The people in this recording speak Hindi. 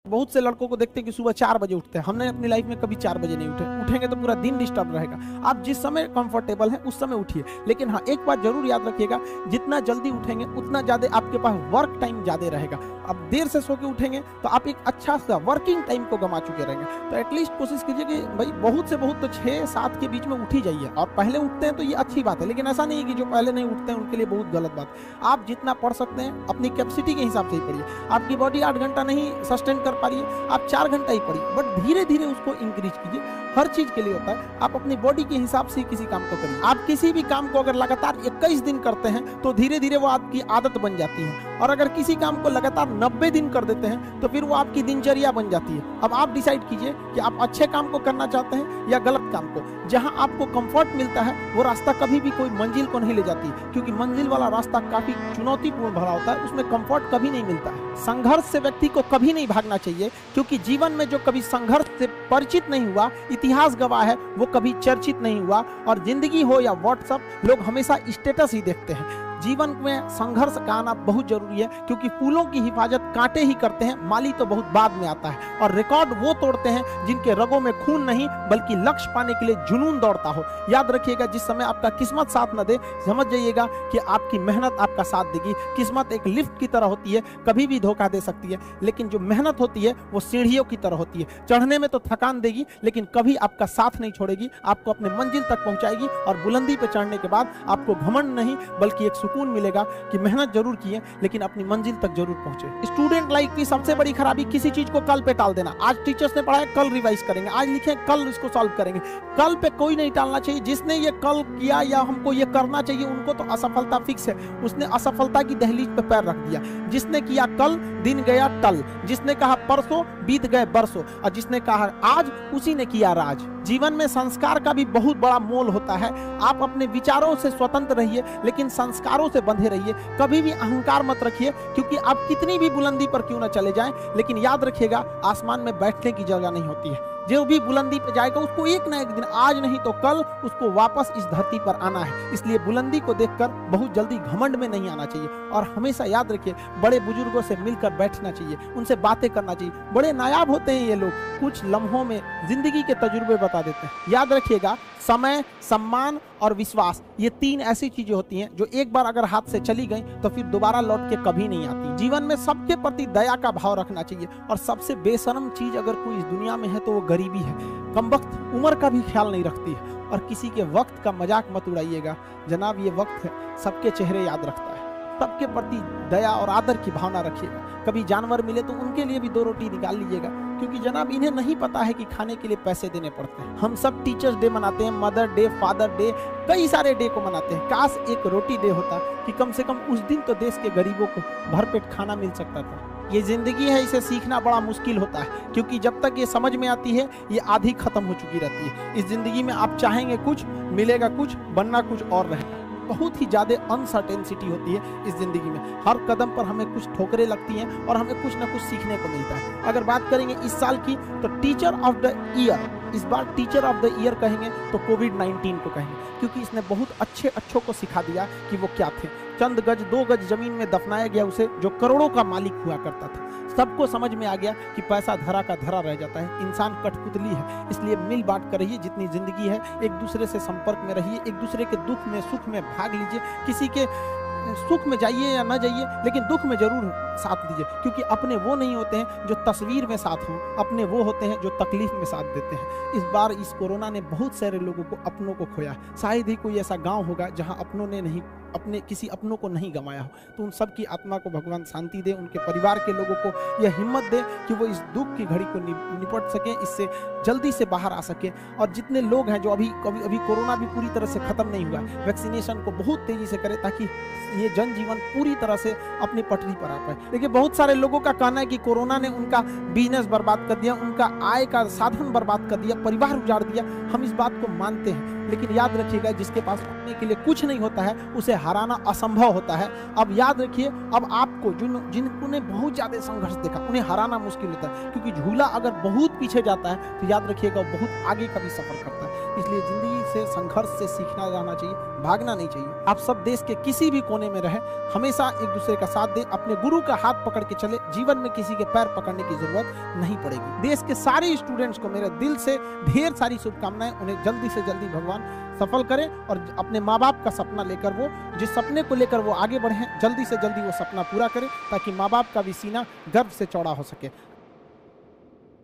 बहुत से लड़कों को देखते हैं कि सुबह 4 बजे उठते हैं। हमने अपनी लाइफ में कभी 4 बजे नहीं उठे, उठेंगे तो पूरा दिन डिस्टर्ब रहेगा। आप जिस समय कंफर्टेबल हैं उस समय उठिए, लेकिन हाँ एक बात जरूर याद रखिएगा, जितना जल्दी उठेंगे उतना ज्यादा आपके पास वर्क टाइम ज्यादा रहेगा। अब देर से सो के उठेंगे तो आप एक अच्छा सा वर्किंग टाइम को गंवा चुके रहेंगे। तो एटलीस्ट कोशिश कीजिए कि भाई बहुत से बहुत तो 6-7 के बीच में उठ ही जाइए। और पहले उठते हैं तो ये अच्छी बात है, लेकिन ऐसा नहीं है कि जो पहले नहीं उठते हैं उनके लिए बहुत गलत बात। आप जितना पढ़ सकते हैं अपनी कैपेसिटी के हिसाब से ही पढ़िए। आपकी बॉडी 8 घंटा नहीं सस्टेन कर पा रही है, आप 4 घंटा ही पढ़िए, बट धीरे धीरे उसको इंक्रीज कीजिए। हर चीज के लिए होता है, आप अपनी बॉडी के हिसाब से किसी काम को करिए। आप किसी भी काम को अगर लगातार 21 दिन करते हैं तो धीरे धीरे वो आपकी आदत बन जाती है, और अगर किसी काम को लगातार 90 दिन कर देते हैं तो फिर वो आपकी दिनचर्या बन जाती है। अब आप डिसाइड कीजिए कि आप अच्छे काम को करना चाहते हैं या गलत काम को। जहां आपको कंफर्ट मिलता है वो रास्ता कभी भी कोई मंजिल को नहीं ले जाती, क्योंकि मंजिल वाला रास्ता काफी चुनौतीपूर्ण भरा होता है, उसमें कंफर्ट कभी नहीं मिलता है। संघर्ष से व्यक्ति को कभी नहीं भागना चाहिए, क्योंकि जीवन में जो कभी संघर्ष से परिचित नहीं हुआ, इतिहास गवाह है, वो कभी चर्चित नहीं हुआ। और जिंदगी हो या व्हाट्सएप, लोग हमेशा स्टेटस ही देखते हैं। जीवन में संघर्ष का आना बहुत जरूरी है, क्योंकि फूलों की हिफाजत कांटे ही करते हैं, माली तो बहुत बाद में आता है। और रिकॉर्ड वो तोड़ते हैं जिनके रगों में खून नहीं बल्कि लक्ष्य पाने के लिए जुनून दौड़ता हो। याद रखिएगा, जिस समय आपका किस्मत साथ न दे, समझ जाइएगा कि आपकी मेहनत आपका साथ देगी। किस्मत एक लिफ्ट की तरह होती है, कभी भी धोखा दे सकती है, लेकिन जो मेहनत होती है वो सीढ़ियों की तरह होती है। चढ़ने में तो थकान देगी, लेकिन कभी आपका साथ नहीं छोड़ेगी, आपको अपने मंजिल तक पहुंचाएगी। और बुलंदी पे चढ़ने के बाद आपको घमंड नहीं बल्कि एक सुकून मिलेगा कि मेहनत जरूर की है, लेकिन अपनी मंजिल तक जरूर पहुंचे। स्टूडेंट लाइफ की सबसे बड़ी खराबी किसी चीज को कल पे टाल देना। आज टीचर्स ने पढ़ाया, कल रिवाइज करेंगे, आज लिखे, कल इसको सॉल्व करेंगे। कल पे कोई नहीं टालना चाहिए। जिसने ये कल किया या हमको ये करना चाहिए, उनको तो असफलता फिक्स है, उसने असफलता की दहलीज पे पैर रख दिया। जिसने किया कल, दिन गया टल। जिसने कहा परसों, बीत गए बरसों। और जिसने कहा आज, उसी ने किया राज। जीवन में संस्कार का भी बहुत बड़ा मोल होता है। आप अपने विचारों से स्वतंत्र रहिए, लेकिन संस्कारों से बंधे रहिए। कभी भी अहंकार मत रखिए, क्योंकि आप कितनी भी बुलंदी पर क्यों ना चले जाएं, लेकिन याद रखिएगा आसमान में बैठने की जगह नहीं होती है। जो भी बुलंदी पे जाएगा उसको एक ना एक दिन, आज नहीं तो कल, उसको वापस इस धरती पर आना है। इसलिए बुलंदी को देखकर बहुत जल्दी घमंड में नहीं आना चाहिए। और हमेशा याद रखिए, बड़े बुजुर्गों से मिलकर बैठना चाहिए, उनसे बातें करना चाहिए। बड़े नायाब होते हैं ये लोग, कुछ लम्हों में जिंदगी के तजुर्बे बता देते हैं। याद रखिएगा, समय, सम्मान और विश्वास, ये 3 ऐसी चीजें होती हैं जो एक बार अगर हाथ से चली गई तो फिर दोबारा लौट के कभी नहीं आती। जीवन में सबके प्रति दया का भाव रखना चाहिए। और सबसे बेशर्म चीज अगर कोई इस दुनिया में है तो वो गरीबी है। कमबख्त उम्र का भी ख्याल नहीं रखती है। और किसी के वक्त का मजाक मत उड़ाइएगा जनाब, ये वक्त है, सबके चेहरे याद रखता है। सबके प्रति दया और आदर की भावना रखिएगा। कभी जानवर मिले तो उनके लिए भी 2 रोटी निकाल लीजिएगा, क्योंकि जनाब इन्हें नहीं पता है कि खाने के लिए पैसे देने पड़ते हैं। हम सब टीचर्स डे मनाते हैं, मदर डे, फादर डे, कई सारे डे को मनाते हैं। काश एक रोटी डे होता कि कम से कम उस दिन तो देश के गरीबों को भरपेट खाना मिल सकता था। ये जिंदगी है, इसे सीखना बड़ा मुश्किल होता है, क्योंकि जब तक ये समझ में आती है ये आधी खत्म हो चुकी रहती है। इस जिंदगी में आप चाहेंगे कुछ, मिलेगा कुछ, बनना कुछ और रहेगा। बहुत ही ज्यादा अनसर्टेनिटी होती है इस जिंदगी में। हर कदम पर हमें कुछ ठोकरें लगती हैं और हमें कुछ ना कुछ सीखने को मिलता है। अगर बात करेंगे इस साल की, तो टीचर ऑफ द ईयर, इस बार टीचर ऑफ द ईयर कहेंगे तो कोविड-19 को कहेंगे, क्योंकि इसने बहुत अच्छों को सिखा दिया कि वो क्या थे। चंद गज 2 गज जमीन में दफनाया गया उसे, जो करोड़ों का मालिक हुआ करता था। सबको समझ में आ गया कि पैसा धरा का धरा रह जाता है, इंसान कठपुतली है। इसलिए मिल बांट कर रहिए, जितनी जिंदगी है एक दूसरे से संपर्क में रहिए, एक दूसरे के दुख में सुख में भाग लीजिए। किसी के सुख में जाइए या ना जाइए, लेकिन दुख में जरूर साथ दीजिए, क्योंकि अपने वो नहीं होते हैं जो तस्वीर में साथ हों, अपने वो होते हैं जो तकलीफ में साथ देते हैं। इस बार इस कोरोना ने बहुत सारे लोगों को, अपनों को खोया। शायद ही कोई ऐसा गांव होगा जहां अपनों ने नहीं, अपने किसी अपनों को नहीं गंवाया हो। तो उन सब की आत्मा को भगवान शांति दे, उनके परिवार के लोगों को यह हिम्मत दे कि वो इस दुख की घड़ी को निपट सके, इससे जल्दी से बाहर आ सके। और जितने लोग हैं जो अभी कोरोना भी पूरी तरह से खत्म नहीं हुआ, वैक्सीनेशन को बहुत तेजी से करें, ताकि ये जनजीवन पूरी तरह से अपनी पटरी पर आ पाए। देखिए, बहुत सारे लोगों का कहना है कि कोरोना ने उनका बिजनेस बर्बाद कर दिया, उनका आय का साधन बर्बाद कर दिया, परिवार उजाड़ दिया। हम इस बात को मानते हैं, लेकिन याद रखिएगा, जिसके पास पाने के लिए कुछ नहीं होता है उसे हराना असंभव होता है। अब याद रखिए, अब आपको जिनको जिन्होंने बहुत ज्यादा संघर्ष देखा उन्हें हराना मुश्किल होता है, क्योंकि झूला अगर बहुत पीछे जाता है तो याद रखिएगा वो बहुत आगे का भी सफर करता है। इसलिए जिंदगी से संघर्ष से सीखना जाना चाहिए, भागना नहीं चाहिए। आप सब देश के किसी भी कोने में रहें, हमेशा एक दूसरे का साथ दें, अपने गुरु का हाथ पकड़ के चले, जीवन में किसी के पैर पकड़ने की जरूरत नहीं पड़ेगी। देश के सारे स्टूडेंट्स को मेरे दिल से ढेर सारी शुभकामनाएं, उन्हें जल्दी से जल्दी भगवान सफल करें और अपने माँ बाप का सपना लेकर वो जिस सपने को लेकर वो आगे बढ़े, जल्दी से जल्दी वो सपना पूरा करें, ताकि माँ बाप का भी सीना गर्व से चौड़ा हो सके।